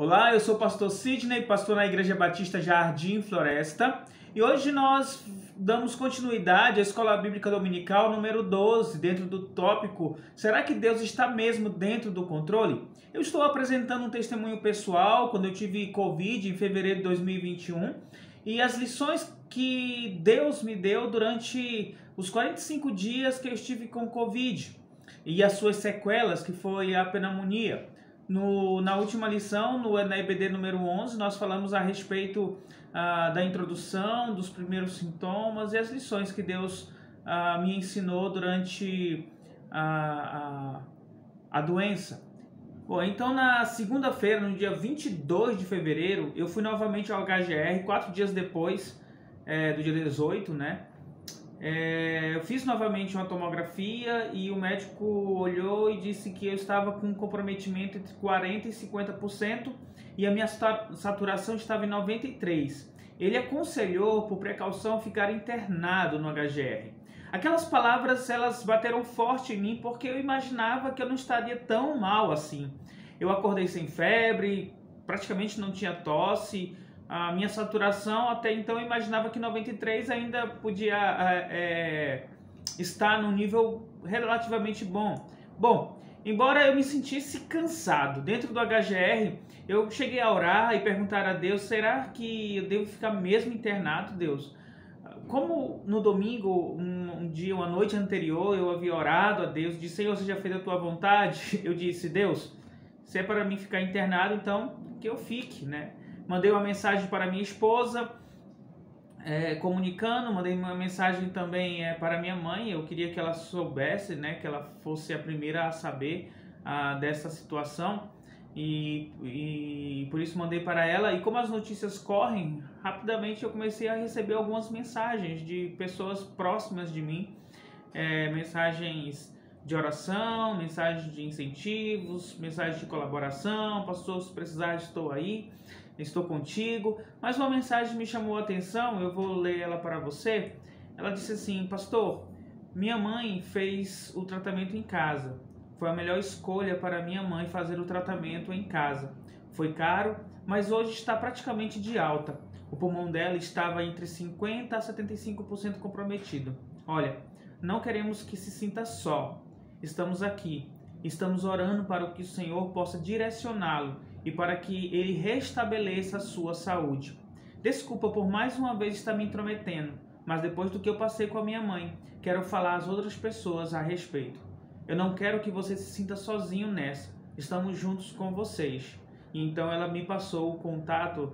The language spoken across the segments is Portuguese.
Olá, eu sou o pastor Sidney, pastor na Igreja Batista Jardim Floresta, e hoje nós damos continuidade à Escola Bíblica Dominical número 12, dentro do tópico Será que Deus está mesmo dentro do controle? Eu estou apresentando um testemunho pessoal quando eu tive Covid em fevereiro de 2021 e as lições que Deus me deu durante os 45 dias que eu estive com Covid e as suas sequelas, que foi a pneumonia. Na última lição, na EBD número 11, nós falamos a respeito da introdução, dos primeiros sintomas e as lições que Deus me ensinou durante a doença. Bom, então na segunda-feira, no dia 22 de fevereiro, eu fui novamente ao HGR, 4 dias depois do dia 18, né? Eu fiz novamente uma tomografia e o médico olhou e disse que eu estava com um comprometimento entre 40% e 50% e a minha saturação estava em 93%. Ele aconselhou, por precaução, ficar internado no HGR. Aquelas palavras, elas bateram forte em mim porque eu imaginava que eu não estaria tão mal assim. Eu acordei sem febre, praticamente não tinha tosse. A minha saturação, até então, eu imaginava que 93 ainda podia estar num nível relativamente bom. Bom, embora eu me sentisse cansado dentro do HGR, eu cheguei a orar e perguntar a Deus, será que eu devo ficar mesmo internado, Deus? Como no domingo, um dia, uma noite anterior, eu havia orado a Deus, disse, Senhor, seja feita a tua vontade. Eu disse, Deus, se é para mim ficar internado, então que eu fique, né? Mandei uma mensagem para minha esposa, comunicando, mandei uma mensagem também para minha mãe, eu queria que ela soubesse, né, que ela fosse a primeira a saber dessa situação, e por isso mandei para ela, e como as notícias correm, rapidamente eu comecei a receber algumas mensagens de pessoas próximas de mim, mensagens de oração, mensagens de incentivos, mensagens de colaboração, pastor, se precisar estou aí, estou contigo. Mas uma mensagem me chamou a atenção, eu vou ler ela para você. Ela disse assim, pastor, minha mãe fez o tratamento em casa. Foi a melhor escolha para minha mãe fazer o tratamento em casa. Foi caro, mas hoje está praticamente de alta. O pulmão dela estava entre 50% a 75% comprometido. Olha, não queremos que se sinta só. Estamos aqui. Estamos orando para que o Senhor possa direcioná-lo e para que ele restabeleça a sua saúde. Desculpa por mais uma vez estar me intrometendo, mas depois do que eu passei com a minha mãe, quero falar às outras pessoas a respeito. Eu não quero que você se sinta sozinho nessa. Estamos juntos com vocês. E então ela me passou o contato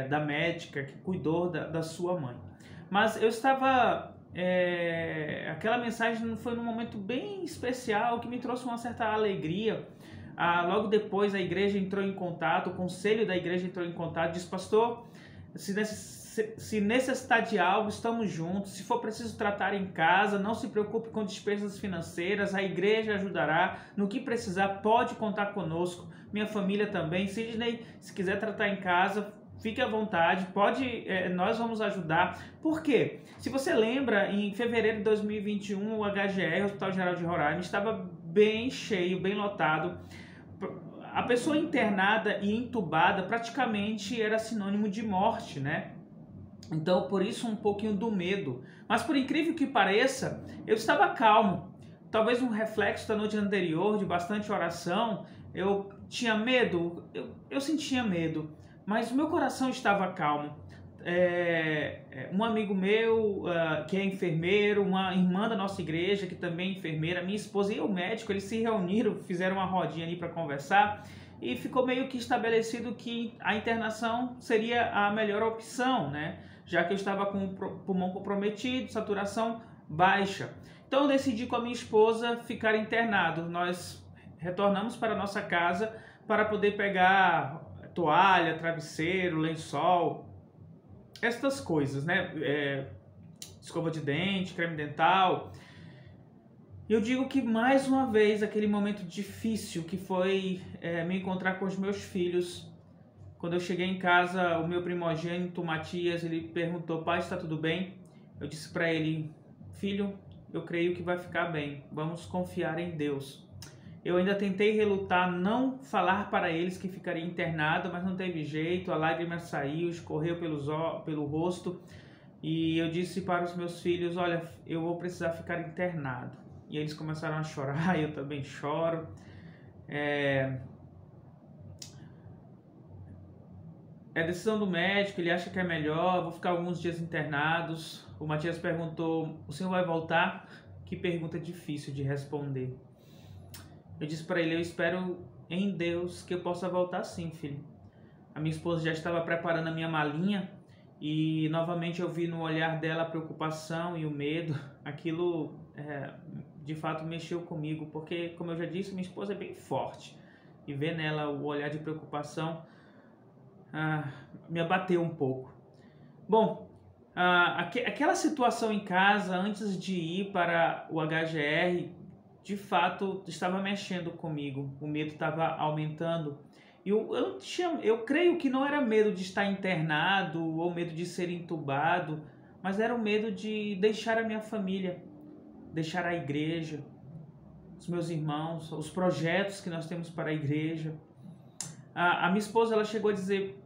da médica que cuidou da sua mãe. Mas eu estava... aquela mensagem foi num momento bem especial que me trouxe uma certa alegria. Logo depois a igreja entrou em contato, o conselho da igreja entrou em contato, disse, pastor, se necessitar de algo, estamos juntos, se for preciso tratar em casa, não se preocupe com despesas financeiras, a igreja ajudará, no que precisar pode contar conosco, minha família também, Sidney, se quiser tratar em casa, fique à vontade, nós vamos ajudar. Por quê? Se você lembra, em fevereiro de 2021, o HGR, o Hospital Geral de Roraima, estava bem cheio, bem lotado. A pessoa internada e entubada praticamente era sinônimo de morte, né? Então, por isso, um pouquinho do medo. Mas, por incrível que pareça, eu estava calmo. Talvez um reflexo da noite anterior, de bastante oração. Eu tinha medo, eu sentia medo, mas o meu coração estava calmo. Um amigo meu que é enfermeiro, uma irmã da nossa igreja que também é enfermeira, minha esposa e o médico, eles se reuniram, fizeram uma rodinha ali para conversar e ficou meio que estabelecido que a internação seria a melhor opção, né? Já que eu estava com o pulmão comprometido, saturação baixa. Então eu decidi com a minha esposa ficar internado. Nós retornamos para a nossa casa para poder pegar toalha, travesseiro, lençol, estas coisas, né? Escova de dente, creme dental. Eu digo que mais uma vez aquele momento difícil que foi me encontrar com os meus filhos. Quando eu cheguei em casa, o meu primogênito Matias, ele perguntou, pai, está tudo bem? Eu disse para ele, filho, eu creio que vai ficar bem. Vamos confiar em Deus. Eu ainda tentei relutar, não falar para eles que ficaria internado, mas não teve jeito, a lágrima saiu, escorreu pelo rosto, e eu disse para os meus filhos, olha, eu vou precisar ficar internado. E eles começaram a chorar, eu também choro. É decisão do médico, ele acha que é melhor, vou ficar alguns dias internados. O Matias perguntou, o senhor vai voltar? Que pergunta difícil de responder. Eu disse para ele, eu espero em Deus que eu possa voltar sim, filho. A minha esposa já estava preparando a minha malinha e novamente eu vi no olhar dela a preocupação e o medo. Aquilo de fato mexeu comigo, porque, como eu já disse, minha esposa é bem forte. E ver nela o olhar de preocupação me abateu um pouco. Bom, aquela situação em casa antes de ir para o HGR, de fato estava mexendo comigo, o medo estava aumentando. Eu creio que não era medo de estar internado ou medo de ser entubado, mas era o medo de deixar a minha família, deixar a igreja, os meus irmãos, os projetos que nós temos para a igreja. A minha esposa, ela chegou a dizer,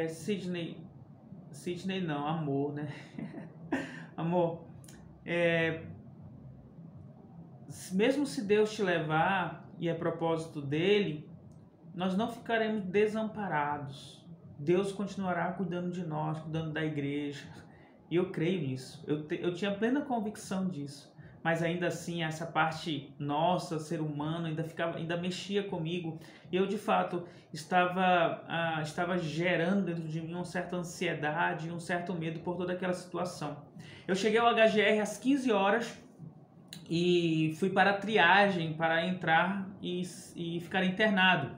Sidney não, amor, né? Amor, mesmo se Deus te levar e é propósito dele, nós não ficaremos desamparados. Deus continuará cuidando de nós, cuidando da igreja. E eu creio nisso. Eu tinha plena convicção disso. Mas ainda assim, essa parte nossa, ser humano, ainda mexia comigo. E eu, de fato, estava gerando dentro de mim uma certa ansiedade, um certo medo por toda aquela situação. Eu cheguei ao HGR às 15 horas e fui para a triagem para entrar e ficar internado.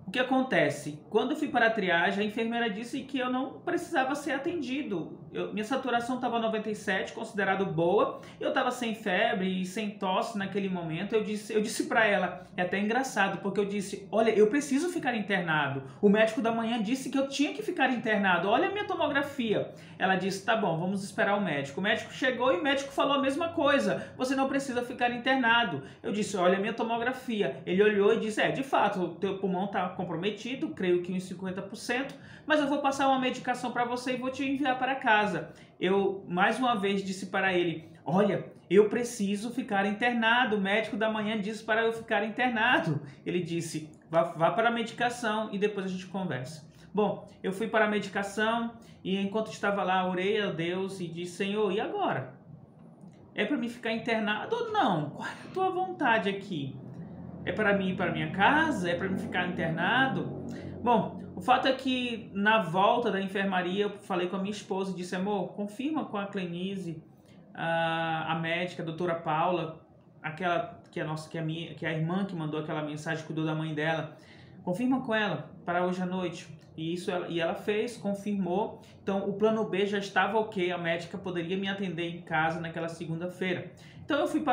O que acontece? Quando eu fui para a triagem, a enfermeira disse que eu não precisava ser atendido. Minha saturação estava 97, considerado boa. Eu estava sem febre e sem tosse naquele momento. Eu disse para ela, é até engraçado, porque eu disse, olha, eu preciso ficar internado. O médico da manhã disse que eu tinha que ficar internado. Olha a minha tomografia. Ela disse, tá bom, vamos esperar o médico. O médico chegou e o médico falou a mesma coisa. Você não precisa ficar internado. Eu disse, olha a minha tomografia. Ele olhou e disse, de fato, o teu pulmão está comprometido, creio que uns 50%, mas eu vou passar uma medicação para você e vou te enviar para casa. Eu, mais uma vez, disse para ele, olha, eu preciso ficar internado, o médico da manhã disse para eu ficar internado. Ele disse, vá para a medicação e depois a gente conversa. Bom, eu fui para a medicação e enquanto estava lá, orei a Deus e disse, Senhor, e agora? É para mim ficar internado ou não? Qual é a tua vontade aqui? É para mim ir para minha casa? É para mim ficar internado? Bom, o fato é que na volta da enfermaria eu falei com a minha esposa e disse, amor, confirma com a Clenise, a médica, a doutora Paula, aquela que é a irmã que mandou aquela mensagem, cuidou da mãe dela. Confirma com ela para hoje à noite. E ela fez, confirmou. Então o plano B já estava ok, a médica poderia me atender em casa naquela segunda-feira. Então eu fui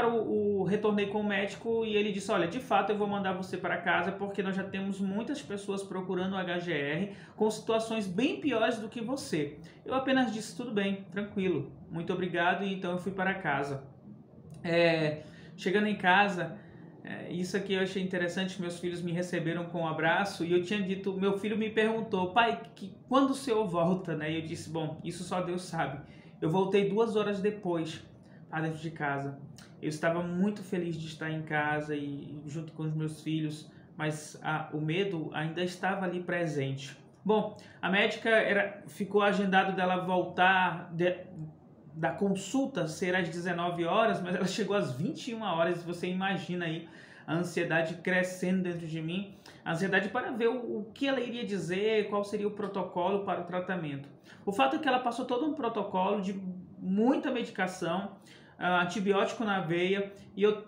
retornei com o médico e ele disse, olha, de fato eu vou mandar você para casa porque nós já temos muitas pessoas procurando o HGR com situações bem piores do que você. Eu apenas disse, tudo bem, tranquilo, muito obrigado, e então eu fui para casa. Chegando em casa, isso aqui eu achei interessante, meus filhos me receberam com um abraço e eu tinha dito, meu filho me perguntou, pai, quando o senhor volta, né? E eu disse, bom, isso só Deus sabe. Eu voltei 2 horas depois, dentro de casa. Eu estava muito feliz de estar em casa e junto com os meus filhos, mas o medo ainda estava ali presente. Bom, a médica ficou agendado dela voltar da consulta ser às 19 horas, mas ela chegou às 21 horas, você imagina aí a ansiedade crescendo dentro de mim, a ansiedade para ver o que ela iria dizer, qual seria o protocolo para o tratamento. O fato é que ela passou todo um protocolo de muita medicação, antibiótico na veia, e eu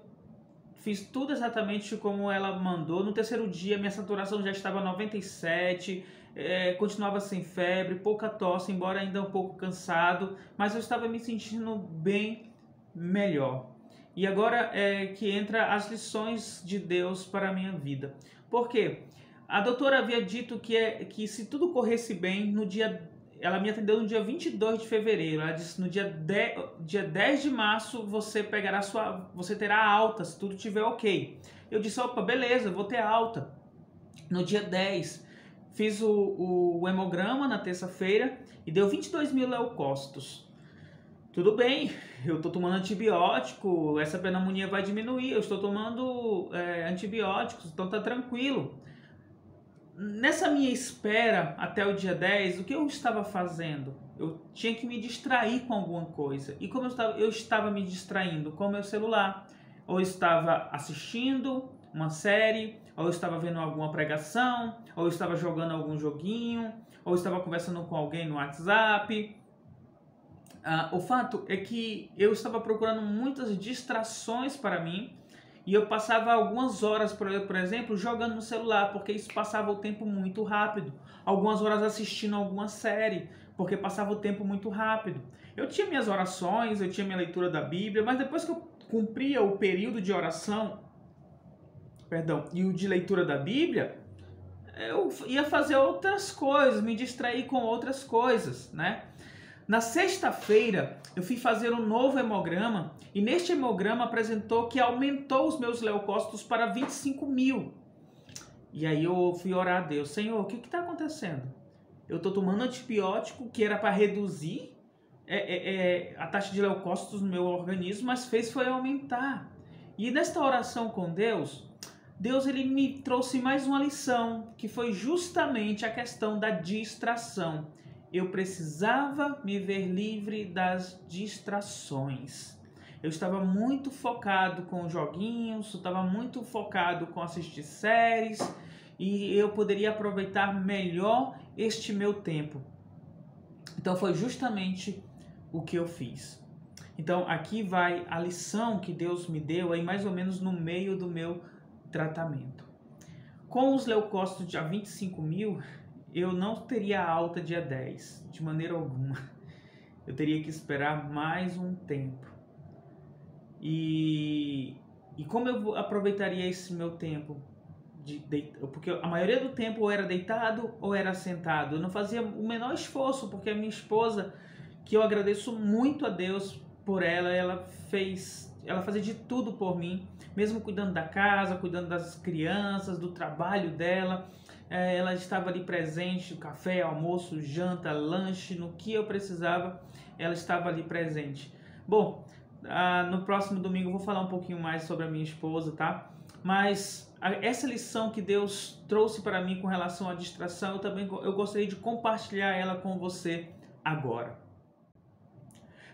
fiz tudo exatamente como ela mandou. No terceiro dia minha saturação já estava 97, continuava sem febre, pouca tosse, embora ainda um pouco cansado, mas eu estava me sentindo bem melhor. E agora é que entra as lições de Deus para a minha vida. Por quê? A doutora havia dito que se tudo corresse bem, ela me atendeu no dia 22 de fevereiro. Ela disse, no dia 10 de março você terá alta, se tudo estiver ok. Eu disse, opa, beleza, eu vou ter alta. No dia 10, fiz o hemograma na terça-feira e deu 22 mil leucócitos. Tudo bem, eu estou tomando antibiótico, essa pneumonia vai diminuir, eu estou tomando antibióticos, então tá tranquilo. Nessa minha espera até o dia 10, o que eu estava fazendo? Eu tinha que me distrair com alguma coisa. E como eu estava me distraindo com o meu celular, ou estava assistindo uma série, ou estava vendo alguma pregação, ou estava jogando algum joguinho, ou estava conversando com alguém no WhatsApp. O fato é que eu estava procurando muitas distrações para mim e eu passava algumas horas, por exemplo, jogando no celular, porque isso passava o tempo muito rápido. Algumas horas assistindo alguma série, porque passava o tempo muito rápido. Eu tinha minhas orações, eu tinha minha leitura da Bíblia, mas depois que eu cumpria o período de oração, e o de leitura da Bíblia, eu ia fazer outras coisas, me distrair com outras coisas, né? Na sexta-feira, eu fui fazer um novo hemograma e neste hemograma apresentou que aumentou os meus leucócitos para 25 mil. E aí eu fui orar a Deus, Senhor, o que está acontecendo? Eu estou tomando antibiótico que era para reduzir a taxa de leucócitos no meu organismo, mas foi aumentar. E nesta oração com Deus ele me trouxe mais uma lição, que foi justamente a questão da distração. Eu precisava me ver livre das distrações. Eu estava muito focado com joguinhos, eu estava muito focado com assistir séries e eu poderia aproveitar melhor este meu tempo. Então foi justamente o que eu fiz. Então aqui vai a lição que Deus me deu aí mais ou menos no meio do meu tratamento. Com os leucócitos de 25 mil, eu não teria alta dia 10, de maneira alguma. Eu teria que esperar mais um tempo. E como eu aproveitaria esse meu tempo? Porque a maioria do tempo ou era deitado ou era sentado. Eu não fazia o menor esforço, porque a minha esposa, que eu agradeço muito a Deus por ela fazia de tudo por mim, mesmo cuidando da casa, cuidando das crianças, do trabalho dela. Ela estava ali presente, café, almoço, janta, lanche, no que eu precisava, ela estava ali presente. Bom, no próximo domingo eu vou falar um pouquinho mais sobre a minha esposa, tá? Mas essa lição que Deus trouxe para mim com relação à distração, eu gostaria de compartilhar ela com você agora.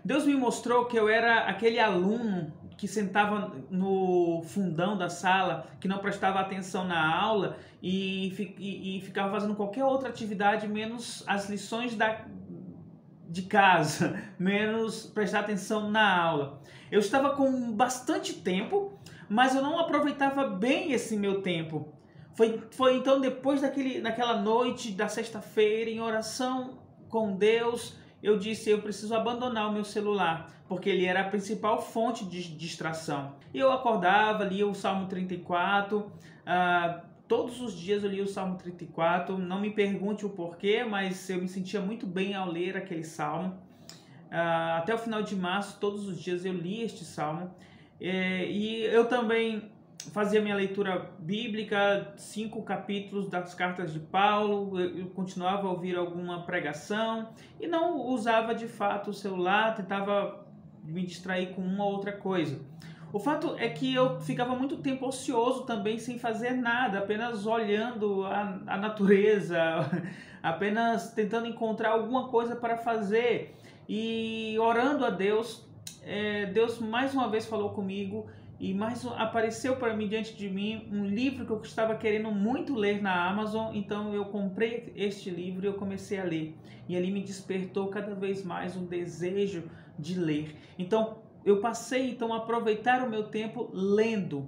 Deus me mostrou que eu era aquele aluno que sentava no fundão da sala, que não prestava atenção na aula e ficava fazendo qualquer outra atividade menos as lições de casa, menos prestar atenção na aula. Eu estava com bastante tempo, mas eu não aproveitava bem esse meu tempo. Foi então depois daquela noite da sexta-feira em oração com Deus, eu disse, eu preciso abandonar o meu celular, porque ele era a principal fonte de distração. E eu acordava, lia o Salmo 34, todos os dias eu lia o Salmo 34, não me pergunte o porquê, mas eu me sentia muito bem ao ler aquele Salmo. Até o final de março, todos os dias eu lia este Salmo. E eu também fazia minha leitura bíblica, 5 capítulos das cartas de Paulo, eu continuava a ouvir alguma pregação e não usava de fato o celular, tentava me distrair com uma ou outra coisa. O fato é que eu ficava muito tempo ocioso também, sem fazer nada, apenas olhando a natureza, apenas tentando encontrar alguma coisa para fazer e orando a Deus. Deus mais uma vez falou comigo e apareceu para mim, diante de mim, um livro que eu estava querendo muito ler na Amazon. Então eu comprei este livro e eu comecei a ler. E ali me despertou cada vez mais um desejo de ler. Então eu passei a aproveitar o meu tempo lendo.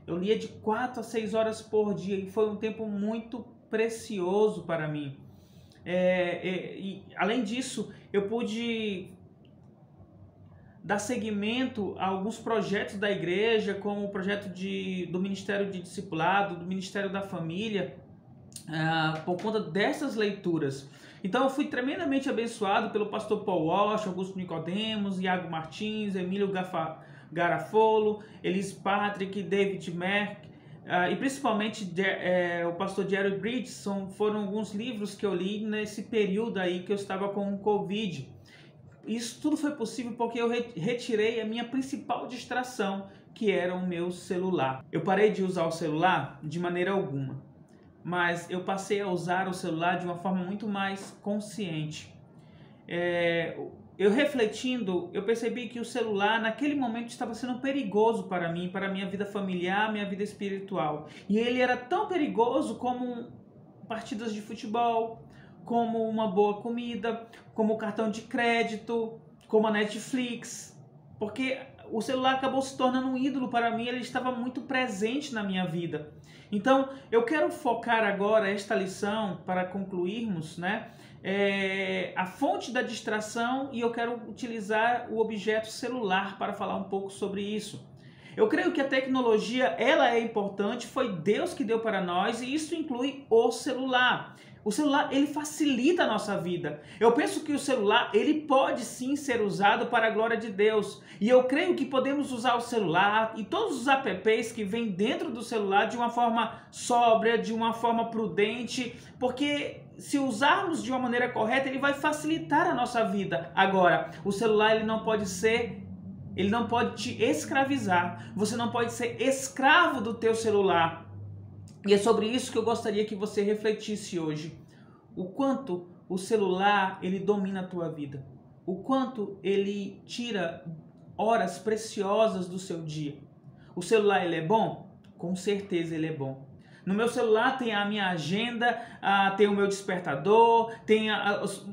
Eu lia de 4 a 6 horas por dia e foi um tempo muito precioso para mim. E além disso, eu pude dar seguimento a alguns projetos da igreja, como o projeto do Ministério de Discipulado, do Ministério da Família, por conta dessas leituras. Então eu fui tremendamente abençoado pelo pastor Paul Walsh, Augusto Nicodemos, Iago Martins, Emílio Garafolo, Elis Patrick, David Merck, e principalmente o pastor Jerry Bridges, foram alguns livros que eu li nesse período aí que eu estava com o Covid. Isso tudo foi possível porque eu retirei a minha principal distração, que era o meu celular. Eu parei de usar o celular de maneira alguma, mas eu passei a usar o celular de uma forma muito mais consciente. Eu refletindo, eu percebi que o celular naquele momento estava sendo perigoso para mim, para a minha vida familiar, minha vida espiritual. E ele era tão perigoso como partidas de futebol, como uma boa comida, como o cartão de crédito, como a Netflix. Porque o celular acabou se tornando um ídolo para mim, ele estava muito presente na minha vida. Então, eu quero focar agora esta lição para concluirmos, né? A fonte da distração, e eu quero utilizar o objeto celular para falar um pouco sobre isso. Eu creio que a tecnologia, ela é importante, foi Deus que deu para nós, e isso inclui o celular. O celular, ele facilita a nossa vida. Eu penso que o celular, ele pode sim ser usado para a glória de Deus. E eu creio que podemos usar o celular e todos os apps que vêm dentro do celular de uma forma sóbria, de uma forma prudente, porque se usarmos de uma maneira correta, ele vai facilitar a nossa vida. Agora, o celular, ele não pode te escravizar. Você não pode ser escravo do teu celular. E é sobre isso que eu gostaria que você refletisse hoje. O quanto o celular, ele domina a tua vida. O quanto ele tira horas preciosas do seu dia. O celular, ele é bom? Com certeza ele é bom. No meu celular tem a minha agenda, tem o meu despertador,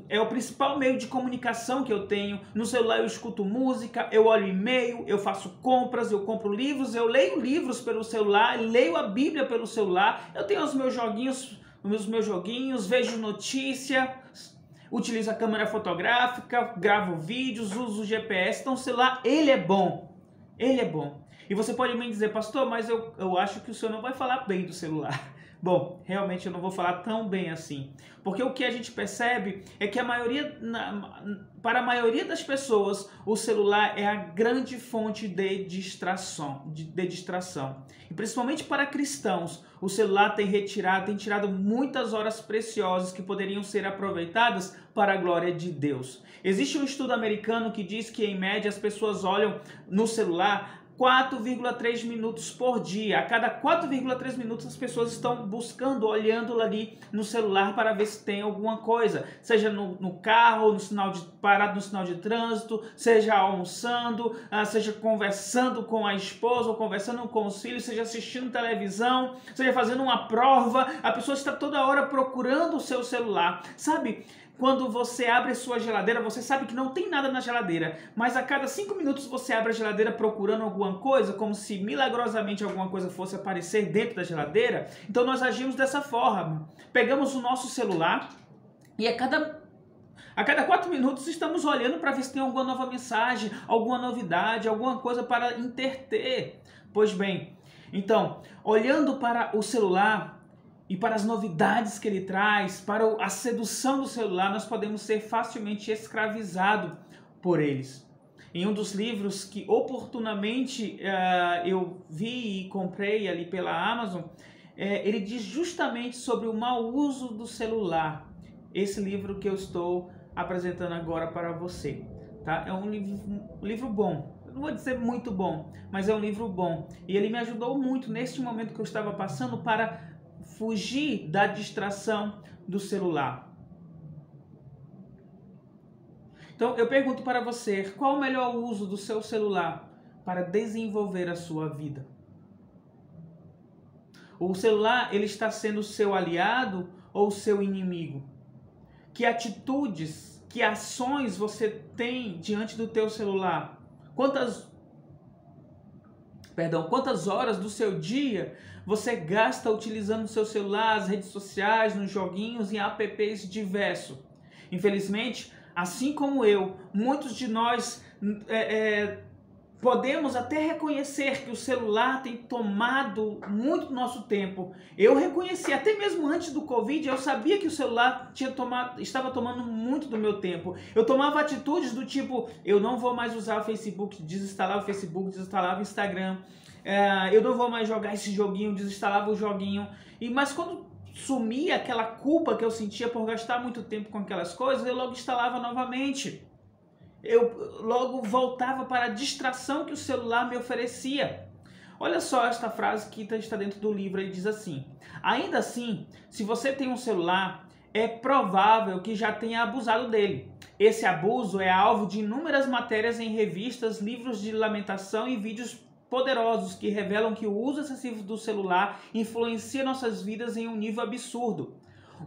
é o principal meio de comunicação que eu tenho. No celular eu escuto música, eu olho e-mail, eu faço compras, eu compro livros, eu leio livros pelo celular, leio a Bíblia pelo celular, eu tenho os meus joguinhos, vejo notícias, utilizo a câmera fotográfica, gravo vídeos, uso o GPS. Então o celular, ele é bom. Ele é bom. E você pode me dizer, pastor, mas eu acho que o senhor não vai falar bem do celular. Bom, realmente eu não vou falar tão bem assim. Porque o que a gente percebe é que para a maioria das pessoas, o celular é a grande fonte de distração. E principalmente para cristãos, o celular tem tirado muitas horas preciosas que poderiam ser aproveitadas para a glória de Deus. Existe um estudo americano que diz que, em média, as pessoas olham no celular 4,3 minutos por dia. A cada 4,3 minutos as pessoas estão olhando ali no celular para ver se tem alguma coisa, seja no carro, parado no sinal de trânsito, seja almoçando, seja conversando com a esposa, ou conversando com os filhos, seja assistindo televisão, seja fazendo uma prova. A pessoa está toda hora procurando o seu celular, sabe? Quando você abre sua geladeira, você sabe que não tem nada na geladeira, mas a cada 5 minutos você abre a geladeira procurando alguma coisa, como se milagrosamente alguma coisa fosse aparecer dentro da geladeira. Então nós agimos dessa forma. Pegamos o nosso celular e a cada 4 minutos estamos olhando para ver se tem alguma nova mensagem, alguma novidade, alguma coisa para interter. Pois bem, então, olhando para o celular e para as novidades que ele traz, para a sedução do celular, nós podemos ser facilmente escravizados por eles. Em um dos livros que oportunamente eu vi e comprei ali pela Amazon, ele diz justamente sobre o mau uso do celular. Esse livro que eu estou apresentando agora para você. Tá? É um livro bom. Não vou dizer muito bom, mas é um livro bom. E ele me ajudou muito neste momento que eu estava passando para fugir da distração do celular. Então eu pergunto para você, qual o melhor uso do seu celular para desenvolver a sua vida? O celular, ele está sendo seu aliado ou seu inimigo? Que atitudes, que ações você tem diante do teu celular? Quantas horas do seu dia você gasta utilizando o seu celular, as redes sociais, nos joguinhos e apps diversos? Infelizmente, assim como eu, muitos de nós podemos até reconhecer que o celular tem tomado muito do nosso tempo. Eu reconheci, até mesmo antes do Covid, eu sabia que o celular estava tomando muito do meu tempo. Eu tomava atitudes do tipo, eu não vou mais usar o Facebook, desinstalava o Facebook, desinstalava o Instagram. eu não vou mais jogar esse joguinho, desinstalava o joguinho. Mas quando sumia aquela culpa que eu sentia por gastar muito tempo com aquelas coisas, eu logo instalava novamente. Eu logo voltava para a distração que o celular me oferecia. Olha só esta frase que está dentro do livro, ele diz assim: ainda assim, se você tem um celular, é provável que já tenha abusado dele. Esse abuso é alvo de inúmeras matérias em revistas, livros de lamentação e vídeos poderosos que revelam que o uso excessivo do celular influencia nossas vidas em um nível absurdo.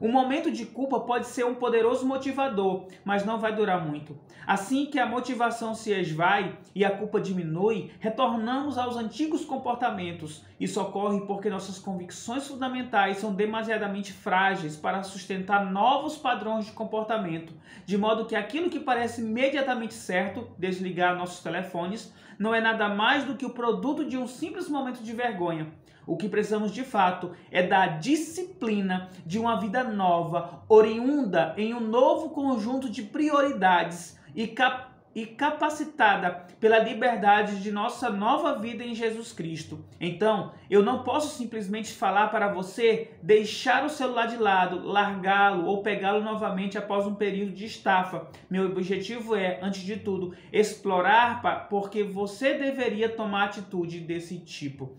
O momento de culpa pode ser um poderoso motivador, mas não vai durar muito. Assim que a motivação se esvai e a culpa diminui, retornamos aos antigos comportamentos. Isso ocorre porque nossas convicções fundamentais são demasiadamente frágeis para sustentar novos padrões de comportamento, de modo que aquilo que parece imediatamente certo, desligar nossos telefones, não é nada mais do que o produto de um simples momento de vergonha. O que precisamos de fato é da disciplina de uma vida nova, oriunda em um novo conjunto de prioridades e capacitada pela liberdade de nossa nova vida em Jesus Cristo. Então, eu não posso simplesmente falar para você deixar o celular de lado, largá-lo ou pegá-lo novamente após um período de estafa. Meu objetivo é, antes de tudo, explorar porque você deveria tomar atitude desse tipo.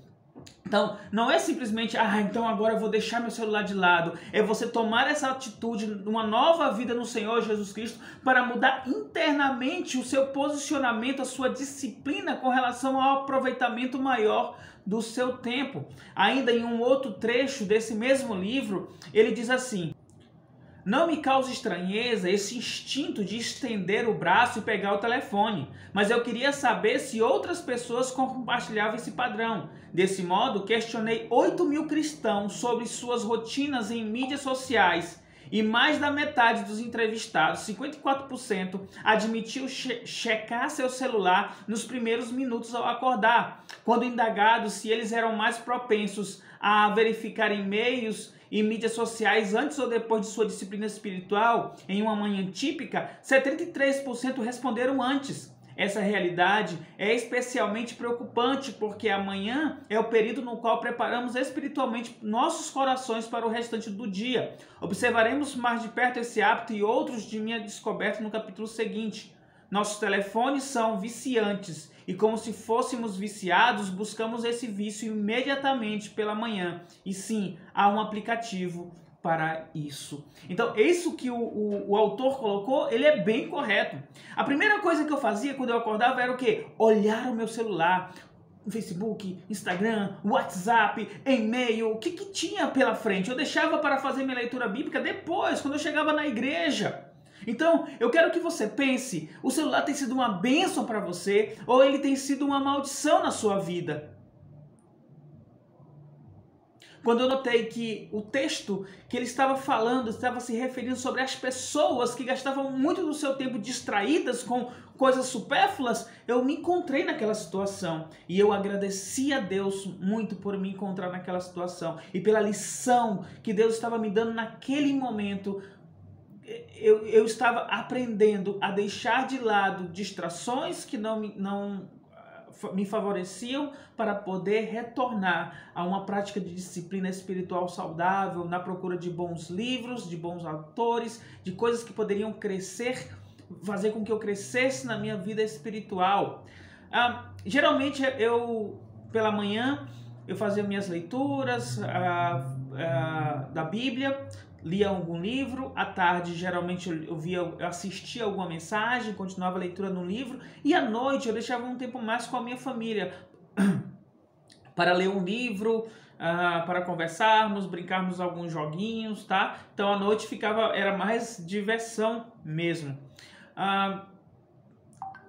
Então, não é simplesmente, então agora eu vou deixar meu celular de lado. É você tomar essa atitude, uma nova vida no Senhor Jesus Cristo, para mudar internamente o seu posicionamento, a sua disciplina com relação ao aproveitamento maior do seu tempo. Ainda em um outro trecho desse mesmo livro, ele diz assim: não me causa estranheza esse instinto de estender o braço e pegar o telefone, mas eu queria saber se outras pessoas compartilhavam esse padrão. Desse modo, questionei 8.000 cristãos sobre suas rotinas em mídias sociais e mais da metade dos entrevistados, 54%, admitiu checar seu celular nos primeiros minutos ao acordar. Quando indagados se eles eram mais propensos a verificar e-mails e mídias sociais antes ou depois de sua disciplina espiritual, em uma manhã típica, 73% responderam antes. Essa realidade é especialmente preocupante porque amanhã é o período no qual preparamos espiritualmente nossos corações para o restante do dia. Observaremos mais de perto esse hábito e outros de minha descoberta no capítulo seguinte. Nossos telefones são viciantes e, como se fôssemos viciados, buscamos esse vício imediatamente pela manhã. E sim, há um aplicativo para isso. Então, isso que o autor colocou, ele é bem correto. A primeira coisa que eu fazia quando eu acordava era o quê? Olhar o meu celular, Facebook, Instagram, WhatsApp, e-mail, o que tinha pela frente. Eu deixava para fazer minha leitura bíblica depois, quando eu chegava na igreja. Então, eu quero que você pense, o celular tem sido uma bênção para você ou ele tem sido uma maldição na sua vida? Quando eu notei que o texto que ele estava falando estava se referindo sobre as pessoas que gastavam muito do seu tempo distraídas com coisas supérfluas, eu me encontrei naquela situação. E eu agradeci a Deus muito por me encontrar naquela situação e pela lição que Deus estava me dando naquele momento. Eu estava aprendendo a deixar de lado distrações que não me favoreciam para poder retornar a uma prática de disciplina espiritual saudável, na procura de bons livros, de bons autores, de coisas que poderiam crescer, fazer com que eu crescesse na minha vida espiritual. Geralmente pela manhã, eu fazia minhas leituras da Bíblia, lia algum livro, à tarde geralmente eu assistia alguma mensagem, continuava a leitura no livro, e à noite eu deixava um tempo mais com a minha família para ler um livro, para conversarmos, brincarmos alguns joguinhos, tá? Então à noite era mais diversão mesmo.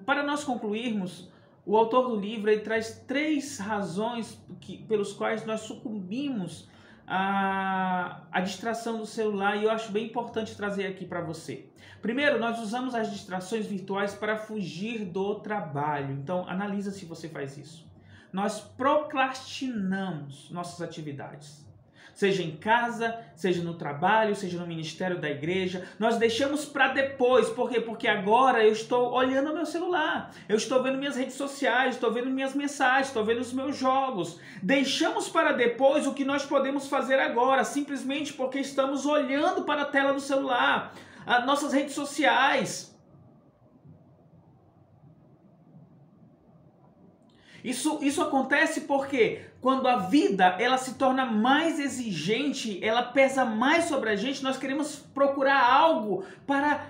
Para nós concluirmos, o autor do livro ele traz 3 razões pelos quais nós sucumbimos a distração do celular, e eu acho bem importante trazer aqui para você. Primeiro, nós usamos as distrações virtuais para fugir do trabalho. Então, analisa se você faz isso. Nós procrastinamos nossas atividades. seja em casa, seja no trabalho, seja no ministério da igreja. Nós deixamos para depois, por quê? Porque agora eu estou olhando o meu celular, eu estou vendo minhas redes sociais, estou vendo minhas mensagens, estou vendo os meus jogos. Deixamos para depois o que nós podemos fazer agora, simplesmente porque estamos olhando para a tela do celular, as nossas redes sociais. Isso acontece porque quando a vida ela se torna mais exigente, ela pesa mais sobre a gente, nós queremos procurar algo para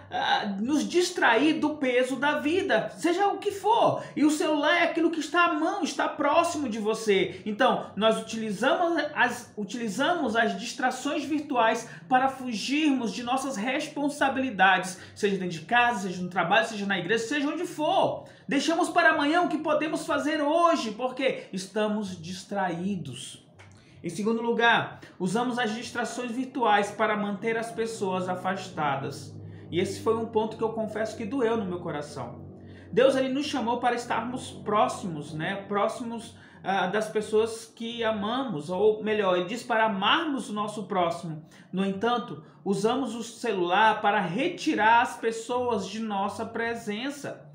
nos distrair do peso da vida, seja o que for. E o celular é aquilo que está à mão, está próximo de você. Então, nós utilizamos as distrações virtuais para fugirmos de nossas responsabilidades, seja dentro de casa, seja no trabalho, seja na igreja, seja onde for. Deixamos para amanhã o que podemos fazer hoje, porque estamos distraídos. Em segundo lugar, usamos as distrações virtuais para manter as pessoas afastadas. E esse foi um ponto que eu confesso que doeu no meu coração. Deus ele nos chamou para estarmos próximos, próximos das pessoas que amamos, ou melhor, ele diz para amarmos o nosso próximo. No entanto, usamos o celular para retirar as pessoas de nossa presença.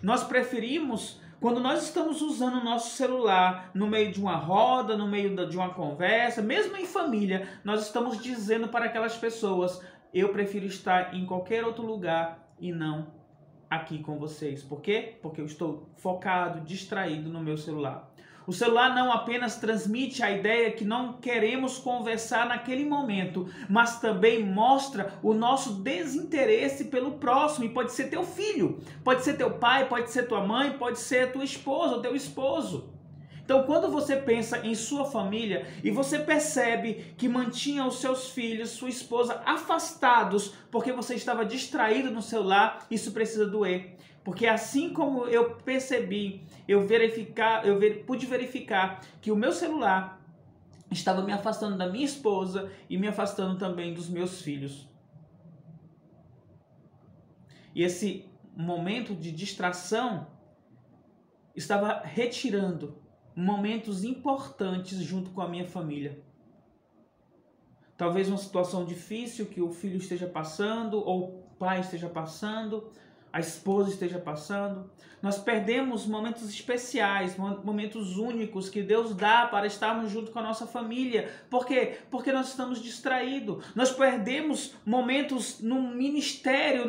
Nós preferimos, quando nós estamos usando o nosso celular no meio de uma roda, no meio de uma conversa, mesmo em família, nós estamos dizendo para aquelas pessoas: eu prefiro estar em qualquer outro lugar e não aqui com vocês. Por quê? Porque eu estou focado, distraído no meu celular. O celular não apenas transmite a ideia que não queremos conversar naquele momento, mas também mostra o nosso desinteresse pelo próximo. E pode ser teu filho, pode ser teu pai, pode ser tua mãe, pode ser tua esposa ou teu esposo. Então, quando você pensa em sua família e você percebe que mantinha os seus filhos, sua esposa afastados porque você estava distraído no celular, isso precisa doer. Porque assim como eu percebi, pude verificar que o meu celular estava me afastando da minha esposa e me afastando também dos meus filhos. E esse momento de distração estava retirando momentos importantes junto com a minha família. Talvez uma situação difícil que o filho esteja passando, ou o pai esteja passando, a esposa esteja passando. Nós perdemos momentos especiais, momentos únicos que Deus dá para estarmos junto com a nossa família. Por quê? Porque nós estamos distraídos. Nós perdemos momentos no ministério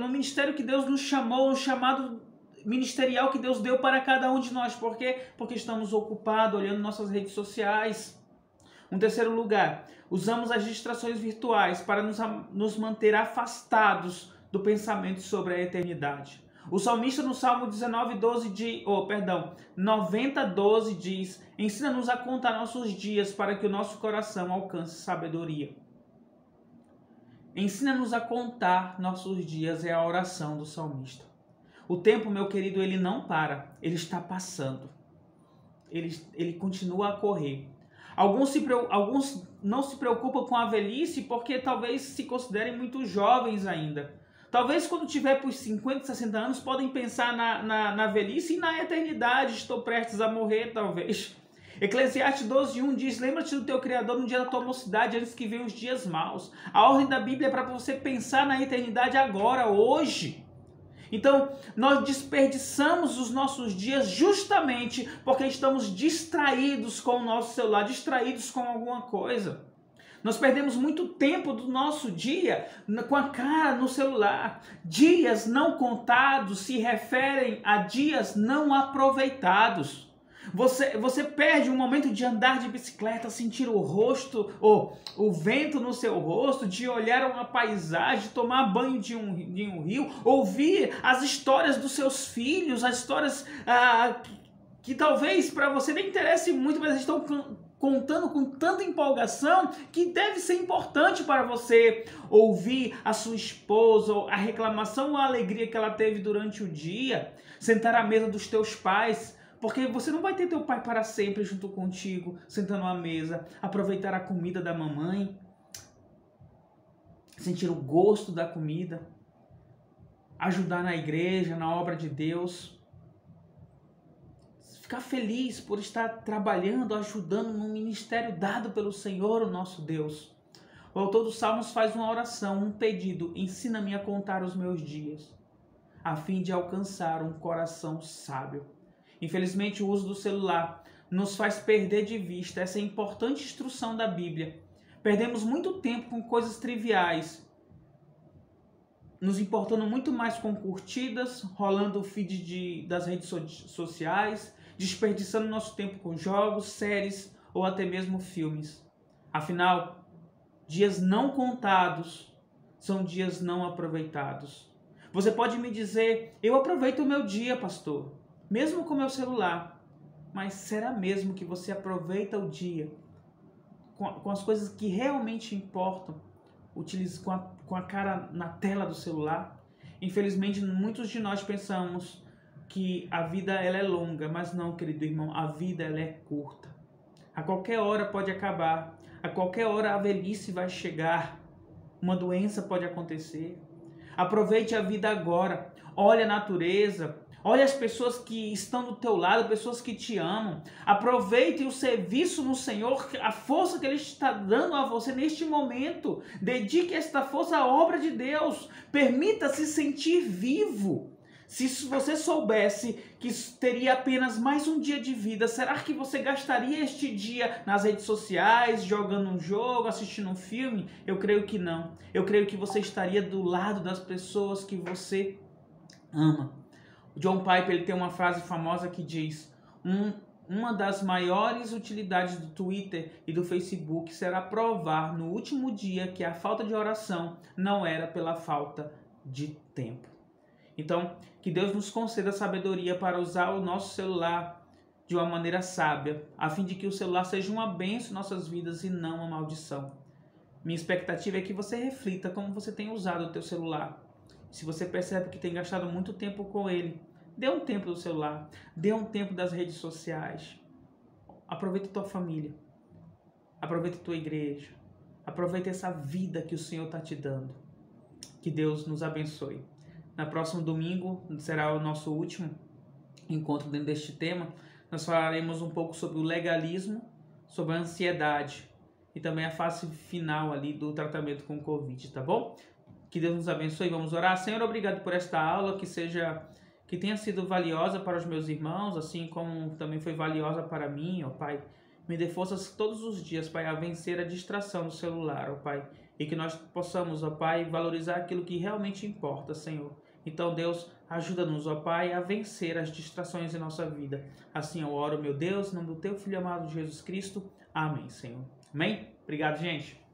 que Deus nos chamou, no chamado ministerial que Deus deu para cada um de nós. Por quê? Porque estamos ocupados olhando nossas redes sociais. Um terceiro lugar, usamos as distrações virtuais para nos manter afastados do pensamento sobre a eternidade. O salmista no Salmo 90:12 diz: ensina-nos a contar nossos dias para que o nosso coração alcance sabedoria. Ensina-nos a contar nossos dias é a oração do salmista. O tempo, meu querido, ele não para, ele está passando. Ele continua a correr. Alguns não se preocupam com a velhice porque talvez se considerem muito jovens ainda. Talvez quando tiver por 50, 60 anos podem pensar na velhice e na eternidade. Estou prestes a morrer, talvez. Eclesiastes 12:1 diz: lembra-te do teu Criador no dia da tua mocidade, antes que venham os dias maus. A ordem da Bíblia é para você pensar na eternidade agora, hoje. Então, nós desperdiçamos os nossos dias justamente porque estamos distraídos com o nosso celular, distraídos com alguma coisa. Nós perdemos muito tempo do nosso dia com a cara no celular. Dias não contados se referem a dias não aproveitados. Você perde um momento de andar de bicicleta, sentir o rosto, ou o vento no seu rosto, de olhar uma paisagem, tomar banho de um rio, ouvir as histórias dos seus filhos, as histórias que talvez para você nem interesse muito, mas estão contando com tanta empolgação que deve ser importante para você ouvir a sua esposa, a reclamação ou a alegria que ela teve durante o dia, sentar à mesa dos teus pais. Porque você não vai ter teu pai para sempre junto contigo, sentando à mesa, aproveitar a comida da mamãe, sentir o gosto da comida, ajudar na igreja, na obra de Deus, ficar feliz por estar trabalhando, ajudando no ministério dado pelo Senhor, o nosso Deus. O autor dos Salmos faz uma oração, um pedido: ensina-me a contar os meus dias, a fim de alcançar um coração sábio. Infelizmente, o uso do celular nos faz perder de vista essa importante instrução da Bíblia. Perdemos muito tempo com coisas triviais, nos importando muito mais com curtidas, rolando o feed das redes sociais, desperdiçando nosso tempo com jogos, séries ou até mesmo filmes. Afinal, dias não contados são dias não aproveitados. Você pode me dizer: eu aproveito o meu dia, pastor, mesmo com meu celular. Mas será mesmo que você aproveita o dia com as coisas que realmente importam, com a cara na tela do celular? Infelizmente, muitos de nós pensamos que a vida ela é longa, mas não, querido irmão, a vida ela é curta. A qualquer hora pode acabar, a qualquer hora a velhice vai chegar, uma doença pode acontecer. Aproveite a vida agora, olhe a natureza, olhe as pessoas que estão do teu lado, pessoas que te amam. Aproveite o serviço no Senhor, a força que Ele está dando a você neste momento. Dedique esta força à obra de Deus. Permita-se sentir vivo. Se você soubesse que teria apenas mais um dia de vida, será que você gastaria este dia nas redes sociais, jogando um jogo, assistindo um filme? Eu creio que não. Eu creio que você estaria do lado das pessoas que você ama. O John Piper ele tem uma frase famosa que diz: uma das maiores utilidades do Twitter e do Facebook será provar no último dia que a falta de oração não era pela falta de tempo. Então, que Deus nos conceda sabedoria para usar o nosso celular de uma maneira sábia, a fim de que o celular seja uma bênção em nossas vidas e não uma maldição. Minha expectativa é que você reflita como você tem usado o teu celular. Se você percebe que tem gastado muito tempo com ele, dê um tempo do celular, dê um tempo das redes sociais. Aproveita a tua família, aproveita a tua igreja, aproveita essa vida que o Senhor está te dando. Que Deus nos abençoe. No próximo domingo será o nosso último encontro dentro deste tema. Nós falaremos um pouco sobre o legalismo, sobre a ansiedade e também a fase final ali do tratamento com o Covid, tá bom? Que Deus nos abençoe. Vamos orar. Senhor, obrigado por esta aula, que tenha sido valiosa para os meus irmãos, assim como também foi valiosa para mim, ó Pai. Me dê forças todos os dias, Pai, a vencer a distração do celular, ó Pai. E que nós possamos, ó Pai, valorizar aquilo que realmente importa, Senhor. Então, Deus, ajuda-nos, ó Pai, a vencer as distrações em nossa vida. Assim eu oro, meu Deus, em nome do Teu Filho amado Jesus Cristo. Amém, Senhor. Amém? Obrigado, gente.